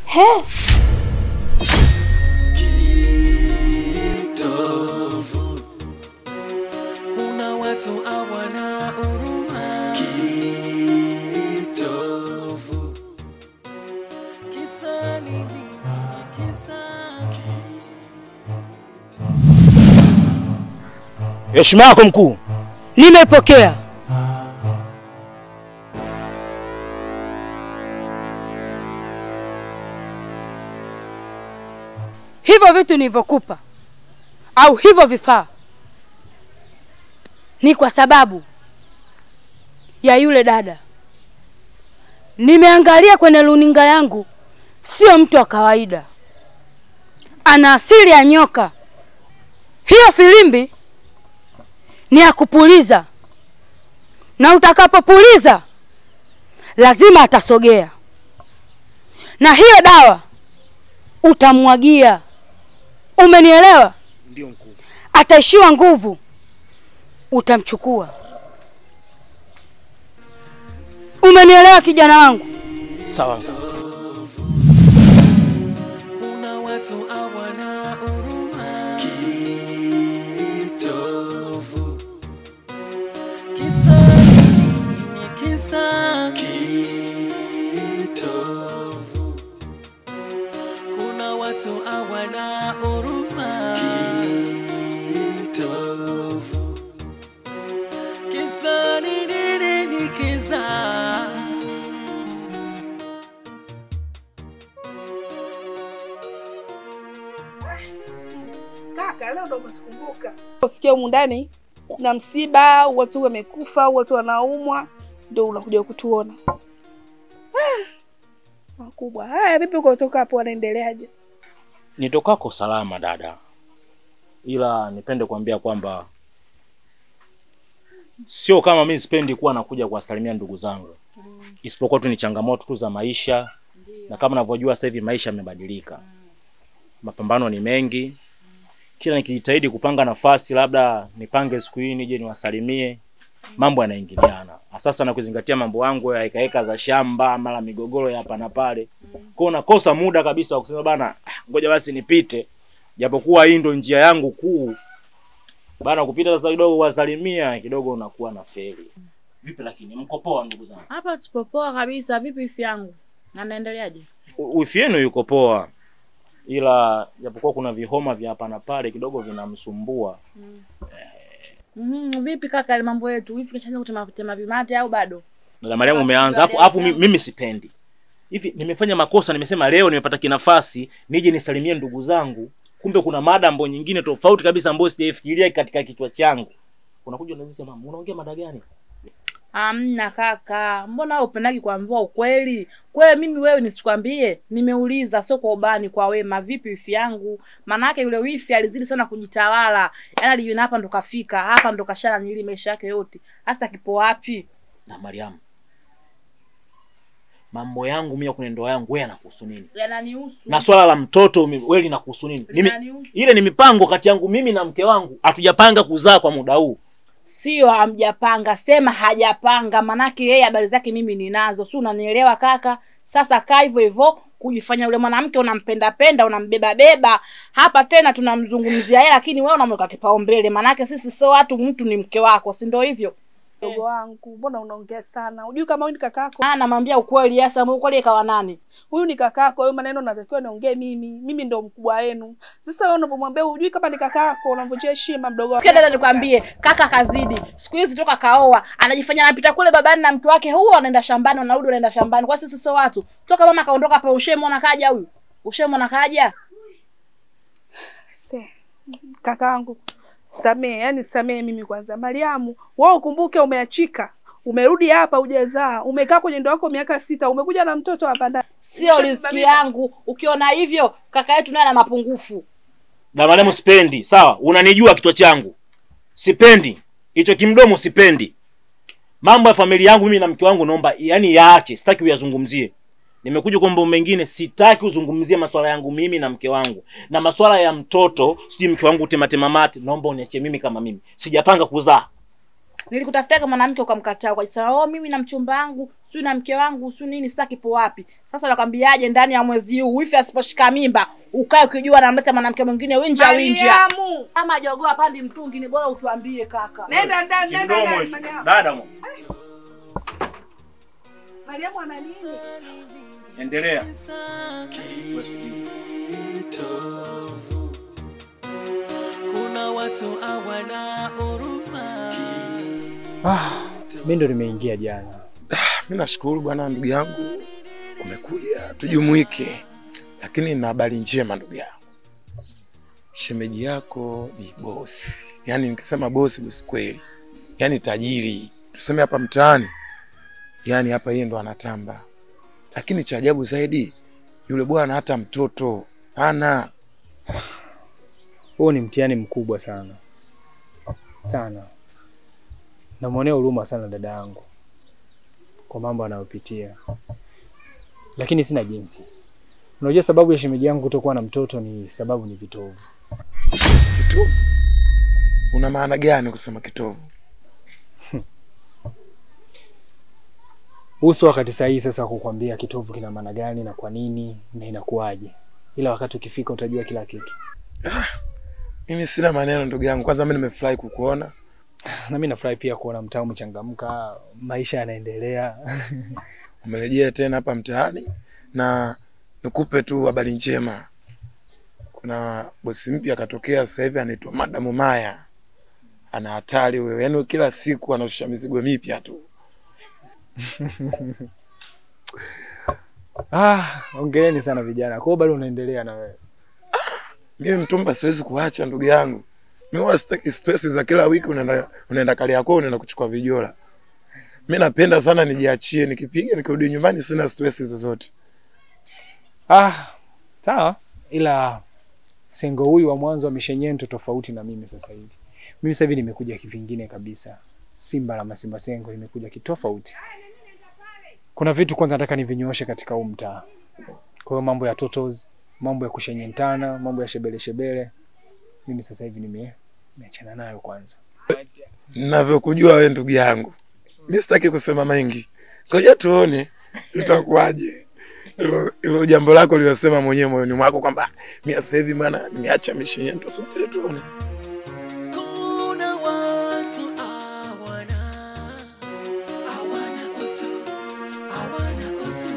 He. Kitovu. Kuna watu hawana huruma. Kitovu. Kisa nini? Heshima yako mkuu. Nimepokea. Hivyo vitu nilivyokupa au hivyo vifaa ni kwa sababu ya yule dada. Nimeangalia kwenye runinga yangu, sio mtu wa kawaida. Ana asili ya nyoka. Hiyo filimbi ni ya kupuliza, na utakapopuliza lazima atasogea, na hiyo dawa utamwagia. Umenielewa? Ndio mkuu. Ataishiwa nguvu, utamchukua. Umenielewa kijana wangu? Sawa. Kuna watu hawana huruma. Kitovu. Kisa nini? Kisa kitovu. Kuna watu hawana huruma. Kitovu. Kisa nini? Kisa. Kaka, leo ndo umetukumbuka. Usikia humu ndani kuna msiba, watu wamekufa, watu wanaumwa, ndio unakuja kutuona. Makubwa. Haya, vipi uko kutoka hapo, wanaendeleaje? Nitokako salama dada. Ila nipende kuambia kwamba sio kama mimi sipendi kuwa nakuja kuwasalimia ndugu zangu. Isipokuwa tu ni changamoto tu za maisha. Na kama unavyojua sasa hivi maisha yamebadilika. Mapambano ni mengi. Kila nikijitahidi kupanga nafasi, labda nipange siku hii nije niwasalimie, mambo yanaingiliana. Sasa na kuzingatia mambo yangu ya ekaeka za shamba, mara migogoro ya hapa na pale. Kwa hiyo nakosa muda kabisa wa kusema bana, ngoja basi nipite. Japokuwa hii ndo njia yangu kuu. Bana kupita sasa kidogo wasalimia, kidogo unakuwa na feli. Vipi lakini mko poa ndugu zangu? Hapa tupo poa kabisa. Vipi wifi yangu? Na naendeleaje? Wifi yenu yuko poa. Ila japokuwa kuna vihoma vya hapa na pale kidogo vinamsumbua. Vipi kaka ile mambo yetu? Wifi kashaanza kutema vimate au bado? Na Mariamu umeanza. Alafu mimi sipendi. Hivi nimefanya makosa, nimesema leo nimepata kinafasi nije nisalimie ndugu zangu. Kumbe kuna mada ambayo nyingine tofauti kabisa ambayo sijaifikiria katika kichwa changu. Unakuja unasema mama, unaongea mada gani? Amna kaka. Mbona wewe upendagi kuambiwa ukweli? Kwa mimi wewe nisikwambie, nimeuliza sio kwa ubani, kwa wema. Vipi wifi yangu? Maana yake yule wifi alizidi sana kujitawala. Yaani alijiona hapa ndo kafika, hapa ndo kashana nili maisha yake yote. Hasa kipo wapi? Na Mariamu, mambo yangu mimi kwenye ndoa yangu wewe yanakuhusu nini? Yananihusu. Na swala la mtoto wewe linakuhusu nini? Ile ni mipango kati yangu mimi na mke wangu. Hatujapanga kuzaa kwa muda huu. Sio hamjapanga, sema hajapanga. Manake yeye habari zake mimi ninazo. Si unanielewa kaka? Sasa kaa hivyo hivyo kujifanya yule mwanamke unampenda, unambeba beba. Hapa tena tunamzungumzia yeye, lakini wewe unamweka kipaumbele. Manake sisi sio watu, mtu ni mke wako, si ndio hivyo? Ndugu wangu, mbona unaongea sana? Unajui kama huyu ni kakako? Namwambia ukweli. Sasa ukweli ikawa nani? Huyu ni kakako, wewe maneno natakiwa niongee mimi. Mimi ndo mkubwa wenu. Sasa wewe unapomwambia unajui kama ni kakako, unamvunjia heshima mdogo wako. Sikia dada nikwambie, kaka kazidi. Siku hizi toka kaoa, anajifanya anapita kule babani na mke wake, huo anaenda shambani, anarudi anaenda shambani. Kwa sisi sio watu. Toka mama kaondoka hapa ushemona kaja huyu. Ushemona kaja. Kakaangu, samee mimi kwanza. Mariamu, wewe ukumbuke umeachika. Umerudi hapa hujazaa. Umekaa kwenye ndoa yako miaka 6. Umekuja na mtoto hapa ndani. Sio riziki yangu. Ukiona hivyo, kaka yetu naye ana mapungufu. Na Mariamu sipendi. Sawa, unanijua kichwa changu. Sipendi. Hicho kimdomo sipendi. Mambo ya familia yangu mimi na mke wangu naomba yani yaache. Sitaki uyazungumzie. Nimekuja kwa mambo mengine, sitaki uzungumzie masuala yangu mimi na mke wangu. Na masuala ya mtoto, sijui mke wangu tematema mate, naomba uniachie mimi kama mimi. Sijapanga kuzaa. Nilikutafutia kama mwanamke ukamkataa kwa sababu oh mimi na mchumba wangu, sio na mke wangu, sio nini sasa kipo wapi? Sasa nakwambiaje ndani ya mwezi huu wifi asiposhika mimba, ukae ukijua anamleta mwanamke mwingine winja. Mariamu, Kama jogoa pandi mtungi ni bora utuambie kaka. Nenda ndani. Dada mo. Mariamu ana nini? Endelea. Kuna watu hawana huruma. Mimi ndo nimeingia jana. Mimi nashukuru bwana ndugu yangu umekuja tujumuike. Lakini nina habari njema ndugu yangu. Shemeji yako ni bosi. Yaani nikisema bosi kweli. Yaani tajiri. Tuseme hapa mtaani. Yaani hapa yeye ndo anatamba. Lakini cha ajabu zaidi yule bwana hata mtoto hana. Huo ni mtihani mkubwa sana. Sana. Namuonea huruma sana dada yangu kwa mambo anayopitia. Lakini sina jinsi. Unajua sababu ya shemeji yangu kutokuwa na mtoto ni sababu ni vitovu. Kitovu? Una maana gani kusema kitovu? Uso wakati sahihi sasa kukwambia kitovu kina maana gani na kwa nini na inakuaje. Ila wakati ukifika utajua kila kitu. Mimi sina maneno ndugu yangu. Kwanza mimi nimefurahi kukuona. Na mimi nafurahi pia kuona mtaa umechangamka, maisha yanaendelea. Umerejea tena hapa mtaani na nikupe tu habari njema. Kuna bosi mpya katokea sasa hivi anaitwa Madam Maya. Ana hatari wewe. Yaani kila siku anashusha mizigo mipya tu. Hongereni sana vijana. Kwa hiyo bado unaendelea na wewe. Mimi mtumba siwezi kuacha ndugu yangu. Mimi huwa sitaki stress za kila wiki unaenda kali yako unaenda kuchukua vijola. Mimi napenda sana nijiachie nikipiga nikirudi nyumbani sina stress zozote. Sawa. Ila Sengo huyu wa mwanzo wa mishenyento tofauti na mimi sasa hivi. Mimi sasa hivi nimekuja kivingine kabisa. Simba la Masimba Sengo nimekuja kitofauti. Kuna vitu kwanza nataka nivinyooshe katika huu mtaa. Kwa hiyo mambo ya totos, mambo ya kushenyentana, mambo ya shebele. Mimi sasa hivi nimeachana nayo kwanza. Ninavyokujua wewe ndugu yangu. Mimi sitaki kusema mengi. Ngoja tuone itakuwaje. Ilo jambo lako uliyosema mwenyewe moyoni mwako kwamba mimi sasa hivi bwana nimeacha mishenyento. Subiri tuone. Kuna watu hawana utu.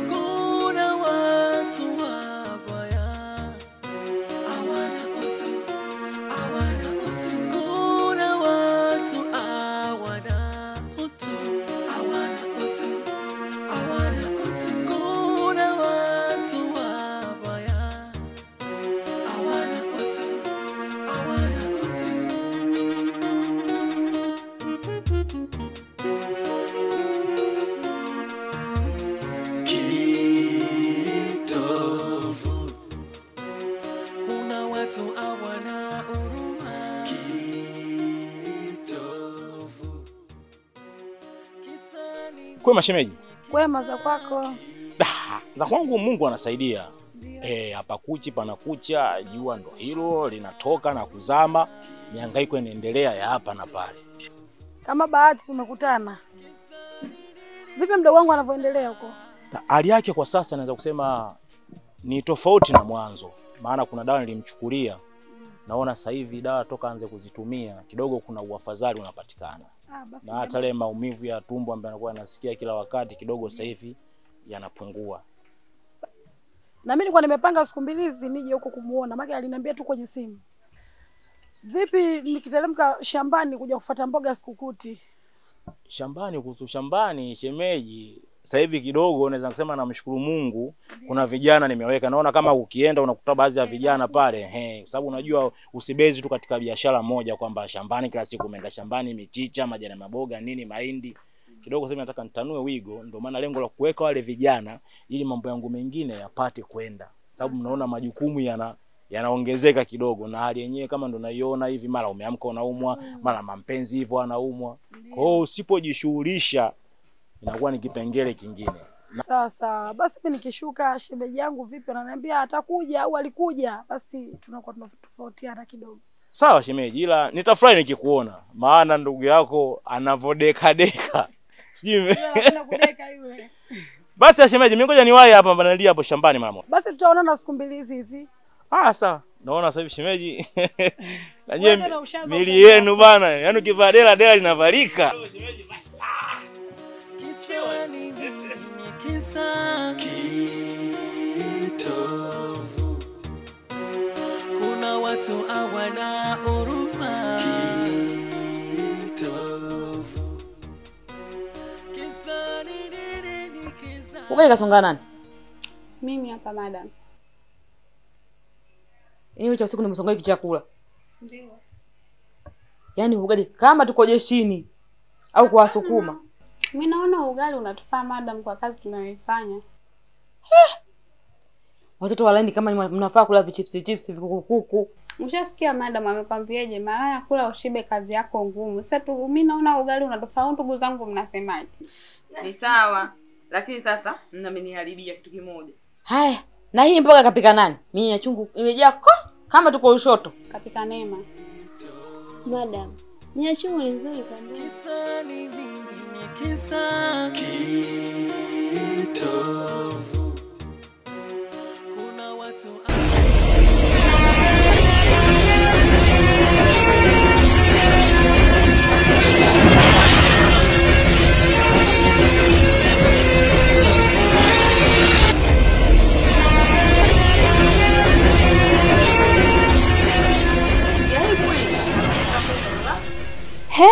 Kuna watu wabaya hawana utu. Kuna watu hawana utu. Kuna watu wabaya hawana kitovu. Kuna watu hawana huruma. Kitovu. Kwa mashemeji. Kwema za kwako. Za kwangu Mungu anasaidia. Hapa kuchi pana kucha, jua ndo hilo linatoka na kuzama, mihangaiko inaendelea ya hapa na pale. Kama bahati tumekutana. Vipi mdogo wangu anavyoendelea huko? Hali yake kwa sasa naweza kusema ni tofauti na mwanzo. Maana kuna dawa nilimchukulia. Naona sasa hivi dawa toka anze kuzitumia kidogo kuna uafadhali unapatikana. Na hata ile maumivu ya tumbo ambayo anakuwa anasikia kila wakati kidogo sasa hivi yanapungua. Na mimi nilikuwa nimepanga siku mbili hizi nije huko kumuona. Maana aliniambia tu kwenye simu. Vipi nikiteremka shambani kuja kufuata mboga sikukuti? Shambani shemeji. Sasa hivi kidogo naweza kusema namshukuru Mungu kuna vijana nimeweka. Naona kama ukienda unakuta baadhi ya vijana pale, kwa sababu unajua usibezi tu katika biashara moja kwamba shambani kila siku umeenda shambani michicha, majani maboga, nini mahindi. Kidogo sasa nataka nitanue wigo, ndio maana lengo la kuweka wale vijana ili mambo yangu mengine yapate kwenda. Sababu mnaona majukumu yanaongezeka kidogo na hali yenyewe kama ndo naiona hivi mara umeamka unaumwa, mara mampenzi hivyo anaumwa. Kwa hiyo usipojishughulisha inakuwa ni kipengele kingine. Sawa sawa. Basi mimi nikishuka shemeji yangu vipi ananiambia atakuja au alikuja, basi tunakuwa tunatofautiana kidogo. Sawa shemeji, ila nitafurahi nikikuona. Maana ndugu yako anavodeka deka. Sijui. Kudeka yule. Basi shemeji, mimi ngoja niwahi hapa mbanalia hapo shambani mama. Basi tutaonana siku mbili hizi. Sawa. Naona sasa hivi shemeji. Nanye mili yenu bana. Yaani ukivaa dela linavalika. Kisa ni kisa kitovu. Kuna watu hawana huruma. Kitovu. Kisa ni kisa. Ugali kasonga nani? Mimi hapa madam. Hiyo cha usiku nimesonga hiki chakula. Ndio. Yaani ugali kama tuko jeshini au kwa Wasukuma. Mimi naona ugali unatufaa madam kwa kazi tunayoifanya. Watoto walaini kama mnafaa kula vichipsi vikuku. Mshasikia madam amekwambiaje malaya kula ushibe kazi yako ngumu. Sasa mimi naona ugali unatufaa, ndugu zangu mnasemaje? Ni sawa. Lakini sasa mnameniharibia kitu kimoja. Haya, na hii mboga kapika nani? Mimi ya chungu imejaa kama tuko Lushoto. Kapika Neema. Madam, nia chungu ni nzuri kwa nini? Kisa ni kisa kitovu. Kuna watu He,